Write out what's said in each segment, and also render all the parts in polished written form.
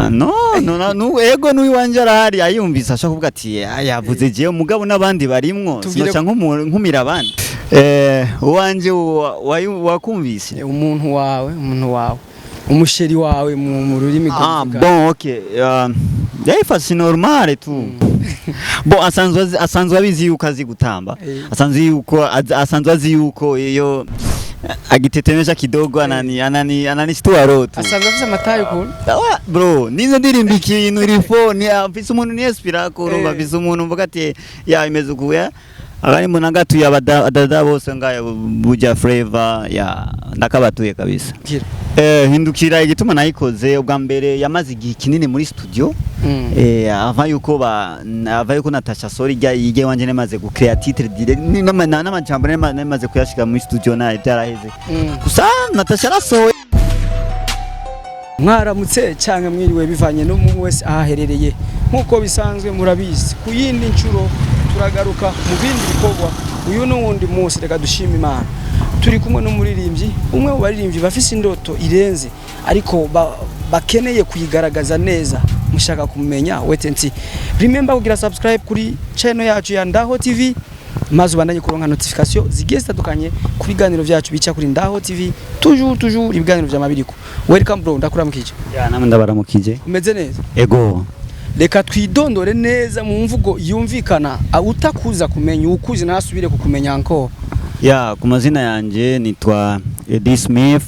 no ego n'uwanje arahari ayumvise ashaka kuvuga ati yavuze je umugabo n'abandi barimwo sinoca nkumira abandi uwanje wakumvise umuntu wawe umusheri wawe mu rurimi rw'Igifaransa. Bon OK yayifashe normal tu bon asanzwe abizi yuko azi gutamba asanzwe azi yuko iyo agitetemesha kidogo anani stuaro tu asanzwe afite amatayo ukuntu bro nizo ndirimba ikintu irifone afise umuntu niespira ko urumva afise umuntu mvuga ati ya imeze kuya abari mu nangatuye abadada bose ngaye buja flavor ya ndakabatuye kabisa hindukira igituma nayikoze ubwa mbere yamaze igihe kinini muri studio ava yuko Natasha Sori ige wanje nemaze gu creative direct n'amajambo nemaze kuyashika muri studio na byaraheze gusa Natasha arasohoye mwaramutse cyangwa mwiriwe bivanye n'umuntu wese ahaherereye nkuko bisanzwe murabizi ku yindi ncuro turagaruka mu bindi bikorwa uyu n'uwundi munsi reka dushima Imana turi kumwe n'umuririmbyi umwe mu baririmbyi bafise indoto irenze ariko bakeneye kuyigaragaza neza mushaka kumenya wetensi remember kugira subscribe kuri channel yacu ya Ndaho TV maze ubandanye kuronka notification zigiye zitandukanye ku biganiro byacu bica kuri Ndaho TV toujours ibiganiro by'amabiriko welcome bro ndakuramukije namwe ndabaramukije umeze neza ego reka twidondore neza mu mvugo yumvikana utakuza kumenya ukuzi nasubire kukumenya anko ku mazina yanje nitwa Eddie Smith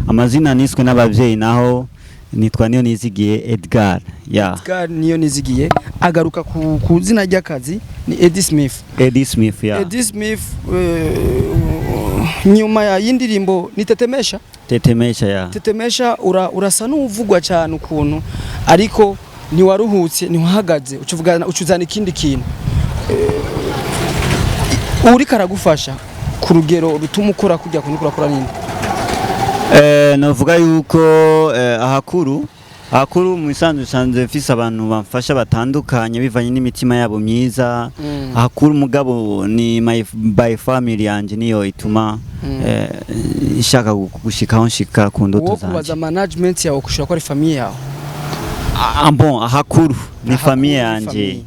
amazina niswe n'abavyeyi naho nitwa niyo nizigiye Edgar Edgar niyo nizigiye agaruka ku zina ry'akazi ni Eddie Smith Eddie Smith nyuma ya y'indirimbo ni tetemesha tetemesha urasa n'uvugwa cyane ukuntu ariko ni waruhutse ni wahagaze ucuzana ikindi kintu uri karagufasha ku rugero rutuma ukora kujya kunukura ninde navuga yuko ahakuru mu isanzwe mfise abantu bamfasha batandukanye bivanye n'imitima yabo myiza ahakuru mugabo ni by family yanje niyo ituma ishaka gushikaho nshika ku ndoto zanje kubaza management yawe kushaka ko ari famille yawe bon ahakuru ni famille yanje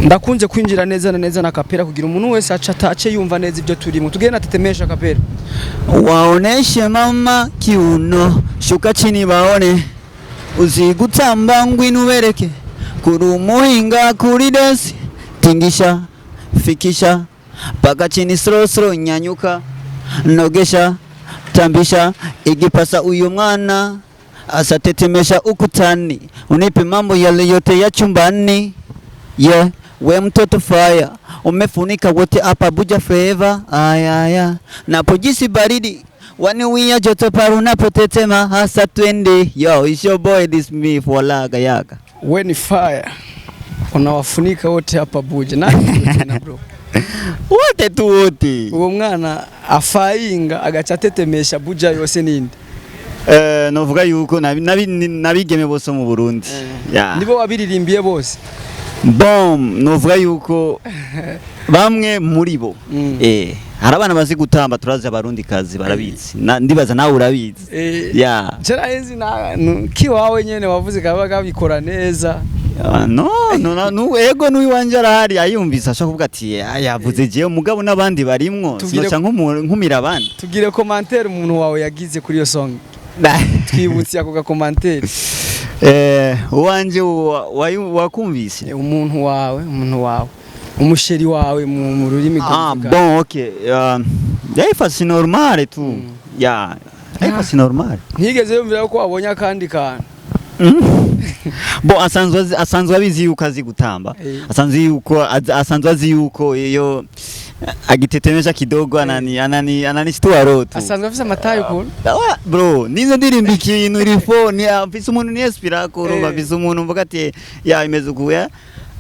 ndakunze kwinjira neza na kapera kugira umuntu wese ace yumva neza ibyo turimo tugende natetemesha kapera waoneshe mama kiuno shuka chini baone uzigutamba ngwino ubereke kuri umuhinga kuri dance tingisha fikisha paka chini slow nyanyuka nogesha tambisha igipasa uyu mwana asatetemesha ukutani unipe mambo yale yote ya chumbani we mtoto fire umefunika wote hapa buja flavor aya napojisi baridi waniwia joto paru unapotetema hasa twende it's your boy this me for laga yaga we ni fire unawafunika wote hapa buja na bro wote uwo mwana afayinga agaca tetemesha buja yose ninde novuga yuko nabigeme bose mu Burundi nibo wabiririmbiye bose bon novuga yuko bamwe muri bo hari abana bazi gutamba turazi abarundi kazi barabizi ndibaza nawe urabizi cyera enzi kiwawe nyene wavuze kabaga bikora neza no ego n'uwanje arahari ayumvise ashaka kuvuga ati yavuze je umugabo n'abandi barimwo sinoca nkumira abandi tugire commentaire umuntu wawe yagize kuri iyo song twibutse ako commentaire uwanje wakumvise umuntu wawe umusheri wawe mu rurimi rw'Igifaransa. Bon OK yayifashe normal tu yayifashe normal ntigeze yumvira ko wabonye akandi kantu bon asanzwe abizi yuko azi gutamba asanzwe azi yuko iyo agitetemesha kidogo anani stuaro tu asanzwe afite amatayo ukuntu bro nizo ndirimba ikintu irifone afise umuntu niespira ko urumva afise umuntu mvuga ati imeze kuya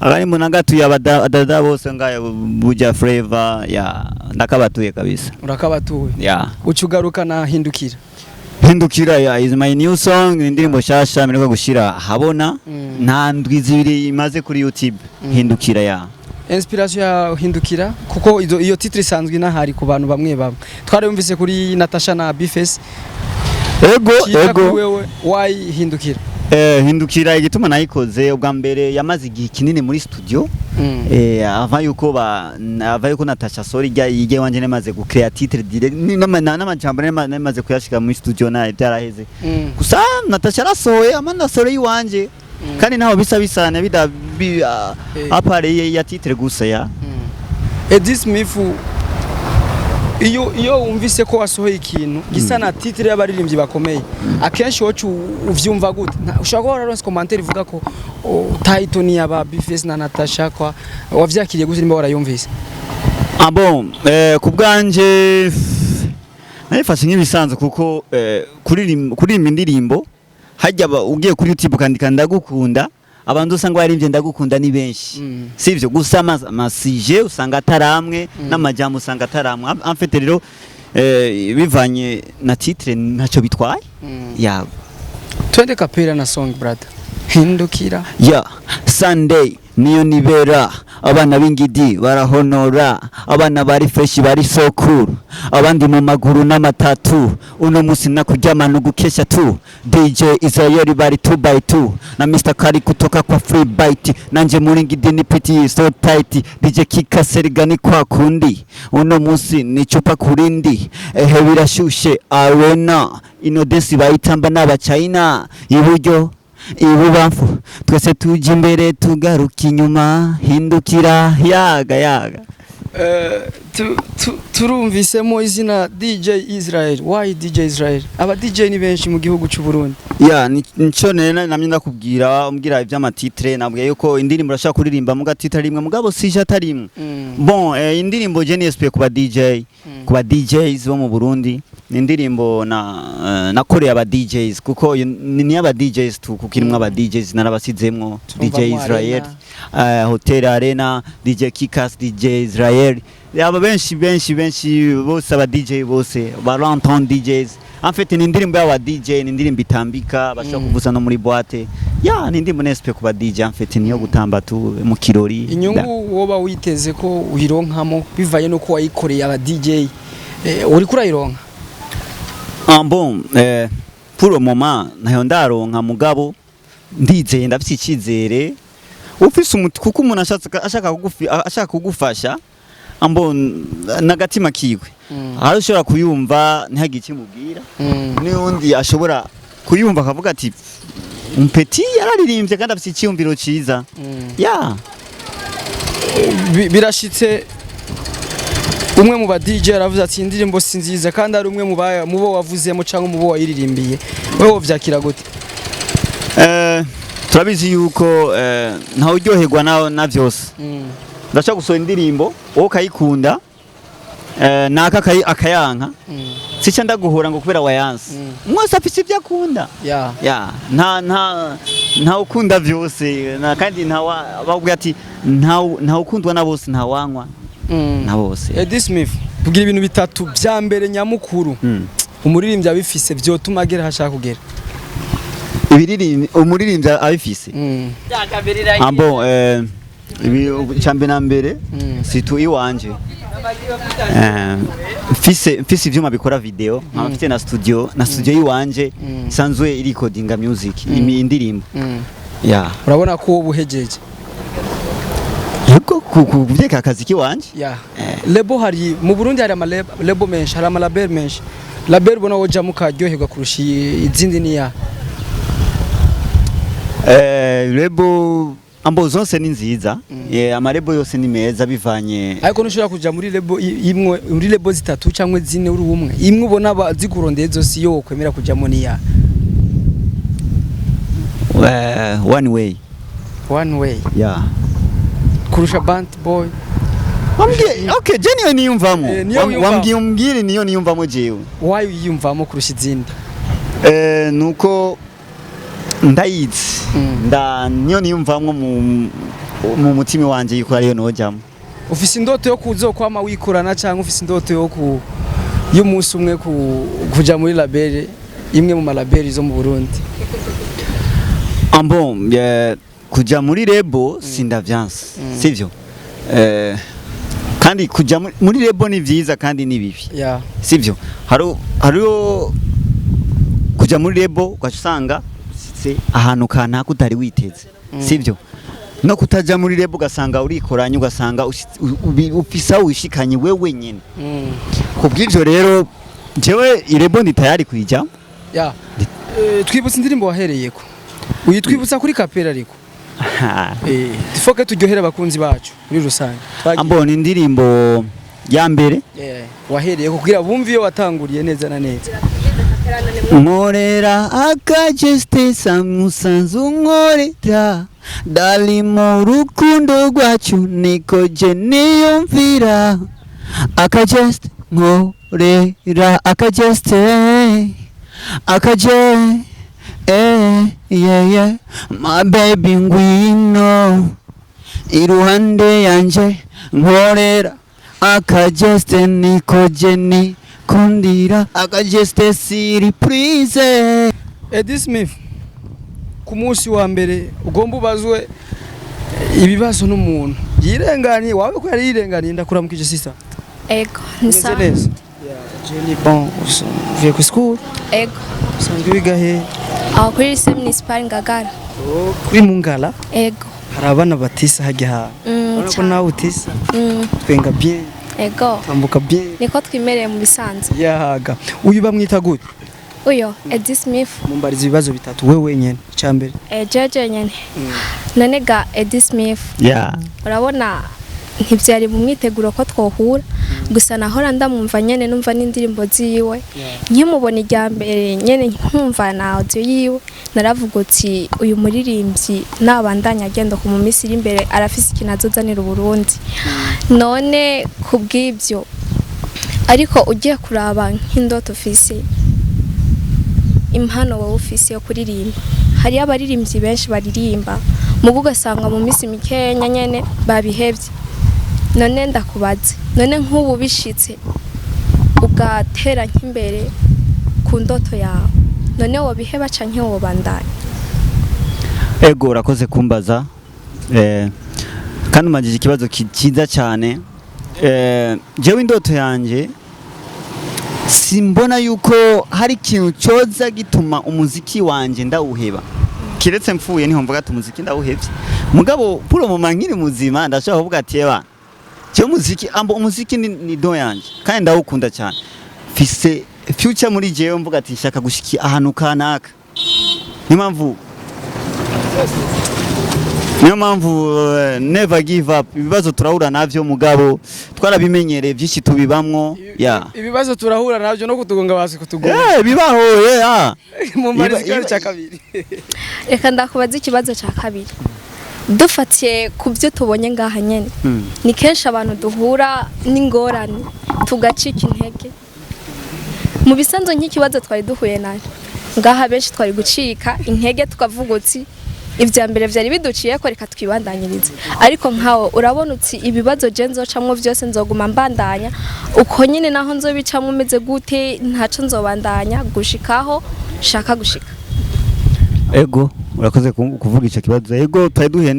abari mu nangatuye abadada bose ngaye buja flavor ndakabatuye kabisa urakabatuye ucugaruka na hindukira is my new song indirimbo shasha miriko gushira habona nta ndwi zibiri imaze kuri YouTube hindukira inspiration ya hindukira kuko iyo titre isanzwe inahari ku bantu bamwe twari yumvise kuri Natasha na Bface ego wewe wayihindukira hindukira igituma nayikoze ubwa mbere yamaze igihe kinini muri studio ava yuko Natasha Sori yige wanje nemaze gu create titre direct n'amajambo nemaze kuyashika muri studio na byaraheze gusa Natasha arasohoye amanda sore yiwanje kandi naho bisana apare ya titre gusa ya This Mifu iyo wumvise ko wasohoye ikintu gisa na titre y'abaririmbyi bakomeye akenshi wocu uvyumva gute ushaka ko waronse commentaire ivuga ko title ni aba Bface na Natasha kwa wavyakiriye gute nimba warayumvise kubwanje nayifashe nk'ibisanzwe kuko kuririmba indirimbo hajya ugiye kuri YouTube kandika ndagukunda abantu usanga baririmbye ndagukunda ni benshi sivyo gusa masije usanga ataramwe n'amajambo usanga ataramwe en fait rero bivanye na titre ntaco bitwaye ya twende kapera na song brother hindukira ya Sunday niyo nibera abana b'ingidi barahonora abana bari fresh bari sokuru abandi mu maguru n'amatatu uno musi nakuryamana ugukesha tu DJ Israel bari 2x2 na Mr Kari kutoka kwa Free Bite nanje muri ngidi ni piti so tight DJ Kika Serigani kwa kundi uno musi ni chupa kurindi birashushe arena ino desi bayitamba n'aba China iburyo ibubamfu twese tuje imbere tugaruka inyuma hindukira yaga turumvisemo izina DJ Israel. Why DJ Israel? Aba DJ ni benshi mu gihugu cy'u Burundi. Ya nico namye ndakubwira umbwira ivy'amatitre nabwiye yuko indirimbo urashaka kuririmba mu gatitra rimwe mugabo sije atarimwe. Bon indirimbo je NSP kuba DJ kuba DJs bo mu Burundi ni indirimbo nakoreye aba DJs kuko ni aba DJs tu kukirimwe aba DJs narabasizemwo DJ Israel Hotel Arena DJ Kikas DJ Israel aba benshi bose aba DJ bose ba Ranton DJs en fait ni indirimbo y'aba DJ ni indirimbo itambika bashaka kuvuza no muri boîte ya ni indirimbo NSP kuba DJ en fait niyo gutamba tu mu kirori inyungu woba witeze ko uhironkamo bivaye no ko wayikoreye aba DJ uri kurayironka bon pour le moment nayo ndaronka mugabo ndizeye ndafite ikizere ufise umuti kuko umuntu ashaka kugufasha ambo nagatima kiwe arashobora kuyumva ntihagike mubwira n'undi ashobora kuyumva akavuga ati umpeti yararirimbye kandi afite icyumviro ciza ya birashitse umwe mu ba DJ aravuze ati indirimbo si nziza kandi ari umwe mu bo wavuzemo cyangwa mu bo wayiririmbiye wewe vyakira gute turabizi yuko nta uryoherwa na vyose ndashaka gusohora indirimbo wowe ukayikunda naka akayanka sica ndaguhora ngo kubera wayanse mwese afise ibyo akunda ya nta ukunda vyose kandi bavuga ati nta ukundwa na bose nta wankwa na bose This Smith tugira ibintu bitatu bya mbere nyamukuru umuririmbyi abifise vyotuma agera hashaka kugera umuririmbyi abifise ambo chambe na mbere situ iwanje mfise ivyuma bikora video nkafite na studio iwanje sanzwe iri recordinga music indirimbo ya urabona ko ubuhejeje yuko kuvyeka akazi kiwanje lebo hari mu Burundi hari lebo menshi hari label menshi label bona woja mukaryoherwa kurusha izindi ni ya lebo ambo zonse ni nziza amarebo yose ni meza bivanye ariko nushobora kuja muri lebo imwe muri lebo zitatu cyangwa zine uri umwe imwe ubona bazigurondeye zose yo kwemera kujamo ni ya one way yeah kurusha Band Boy okay je niyo niyumvamo wambwiye niyo niyumvamo jewe why yiyumvamo kurusha izindi nuko ndayizi niyo niyumvamwo mu mutima wanje yuko ariyo nojamo ufise indoto yo kuzokwama wikorana cyangwa ufise indoto yo y'umunsi umwe kuja muri label imwe mu malabel zo mu Burundi ambo kuja muri lebo sindavyanse sivyo kandi kuja muri lebo ni vyiza kandi ni bibi sivyo hariyo kuja muri lebo ugasanga usitse ahantu kanaka utari witeze sivyo no kutaja muri lebo ugasanga urikoranye ugasanga ufisa wishikanye wewe nyene kubw'ivyo rero jewe irebo ndi tayari kwijya ya twibutse indirimbo wahereyeko uyitwibutsa kuri kapera ariko tifoke turyohera abakunzi bacu muri rusange ambona indirimbo ya mbere wahereyeko kugira bumve iyo watanguriye neza na neza nkorera akajeste samusanzu nkorera dali mu rukundo rwacu niko je niyumvira akajeste nkorera akajeste yeah my baby ngwino iruhande yanje nkorera akajeste niko je ni kundira akajeste siri please Eddie Smith ku munsi wa mbere ugomba ubazwe ibibazo n'umuntu yirenganiye wawe ko yari yirenganiye ndakuramukije sister ego nsa neza Jenny bon uvuye ku school ego usanzwe wiga he aho kuri lycée municipal Ngagara kuri Mungala ego hari abana batisa hajya urabona ko nawe utisa twenga bien ego tambuka bien niko twimereye mu bisanzwe yahaga uyu bamwita gute uyo Eddie Smith mumbariza ibibazo bitatu wewe nyene cyambere jeje nyene none ga Eddie Smith urabona ntivyari mu mwiteguro ko twohura gusa nahora ndamumva nyene numva n'indirimbo ziwe nkimubona irya mbere nyene nkumva na audio yiwe naravuga uti uyu muririmbyi nabandanya agenda ku mu minsi iri imbere arafise ikintu azozanira Burundi none kubw'ibyo ariko ugiye kuraba nk'indoto ufise impano wowe ufise yo kuririmba hari abaririmbyi benshi baririmba mu bugasanga mu minsi mikenya nyene babihevye none ndakubaze none nk'ubu bishitse ugatera nk'imbere ku ndoto yawe none wobiheba canke wobandanya ego urakoze kumbaza kandi umajije ikibazo kiza cyane jewe indoto yanje simbona yuko hari ikintu cyoza gituma umuziki wanje ndawuheba kiretse mfuye niho mvuga ati umuziki ndawuhevye mugabo puro mu mankiri muzima ndashaka kuvuga ati eba cyo umuziki ni do yanje kandi ndawukunda cyane fise future muri jewe mvuga ati nshaka gushiki ahantu kanaka niyo mpamvu never give up ibibazo turahura navyo mugabo twarabimenyereye byinshi tubibamwo ibibazo turahura navyo no kutugonga basi kutugonga bibaho mu marizikari cya kabiri reka ndakubaza ikibazo cya kabiri dufatiye ku byo tubonye ngaha nyene ni kenshi abantu duhura n'ingorane tugacika intege mu bisanzwe nk'ikibazo twari duhuye nayo ngaha benshi twari gucika intege tukavuga uti ivya mbere vyari biduciye ko reka twibandanyirize ariko nkawo urabona uti ibibazo je nzocamwo vyose nzoguma mbandanya uko nyine naho nzobicamwo meze gute ntaco nzobandanya gushikaho shaka gushika ego urakoze kuvuga ico kibazo ego twari duhuye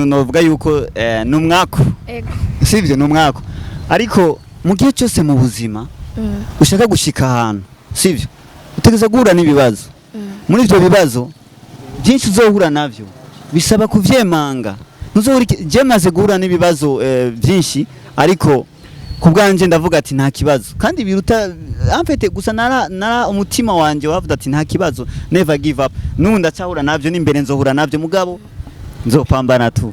novuga yuko n'umwako ego sivyo n'umwako ariko mu gihe cyose mu buzima ushaka gushika ahantu sivyo utegeza guhura n'ibibazo muri ivyo bibazo byinshi uzohura navyo bisaba kuvyemanga je maze guhura n'ibibazo byinshi ariko kubwanje ndavuga ati nta kibazo kandi biruta amfete gusa nara umutima wanje wavuga ati nta kibazo never give up nunda cyahura navyo n'imbere nzohura navyo mugabo nzopambana tu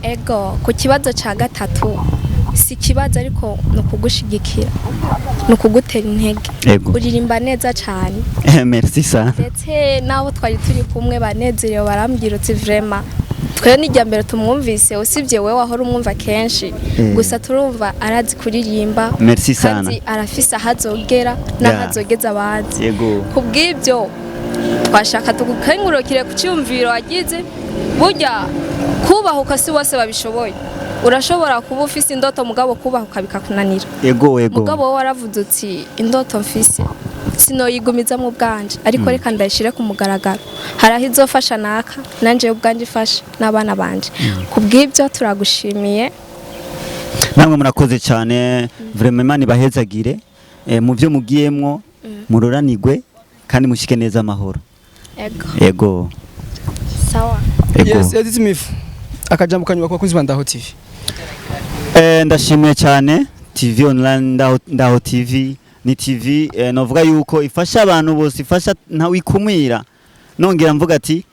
ego ku kibazo ca gatatu si kibazo ariko no kugushigikira no kugutera intege uririmba neza cyane merci ça ndetse nabo twari turi kumwe banezerewe barambwira uti vraiment twe n'ijya mbere tumwumvise usibye wewe wahora umwumva kenshi gusa turumva arazi kuririmba merci sana kandi arafise ahazogera n'ahazogeza abandi kubw'ibyo twashaka tugukengurukire ku cyumviro wagize burya kubahuka si bose babishoboye urashobora kuba ufise indoto mugabo kubahuka bikakunanira ego mugabo wowe waravuze uti indoto mfise sinoyigumiza mu bwanje ariko reka ndayishire ku mugaragaro haraho izofasha naka nanje ubwanje ifasha n'abana banje kubw'ibyo turagushimiye namwe murakoze cyane vraiment Imana ibahezagire mu byo mugiyemwo muroranigwe kandi mushike neza amahoro. ego Ego. sawa. Ego. Yes, Edith Mifu akajambo kanyuma kwa kunzi Ndaho TV. Ndashimiye cyane TV online Ndaho TV ni TV novuga yuko ifasha abantu bose, ifasha ntawikumira. Nongera mvuga ati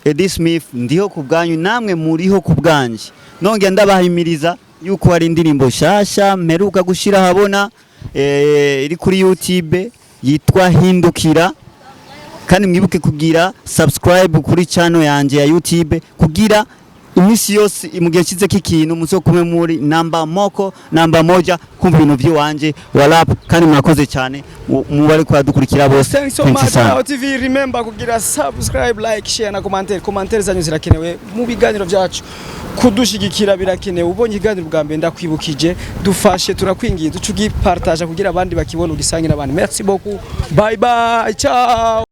Edith Smith ndiho kubwanyu, namwe muriho kubwanje. Nongera ndabahimiriza yuko hari indirimbo shasha mperuka gushira habona iri kuri YouTube yitwa Hindukira, kandi mwibuke kugira subscribe kuri channel yanje ya YouTube kugira imisi yose imugihe kize kikintu muzokume muri namba moja kumva ibintu by'iwanje wa rap, kandi mwakoze cyane mubari kwadukurikira bose. Thanks so much Ndaho TV. Remember kugira subscribe, like, share na commentaire zanyu zirakenewe mu biganiro byacu, kudushigikira birakenewe. Ubonye iganiro bwa mbere ndakwibukije, dufashe turakwingiye ducugi partage kugira abandi bakibona ugisangira abandi. Merci beaucoup, bye bye, ciao.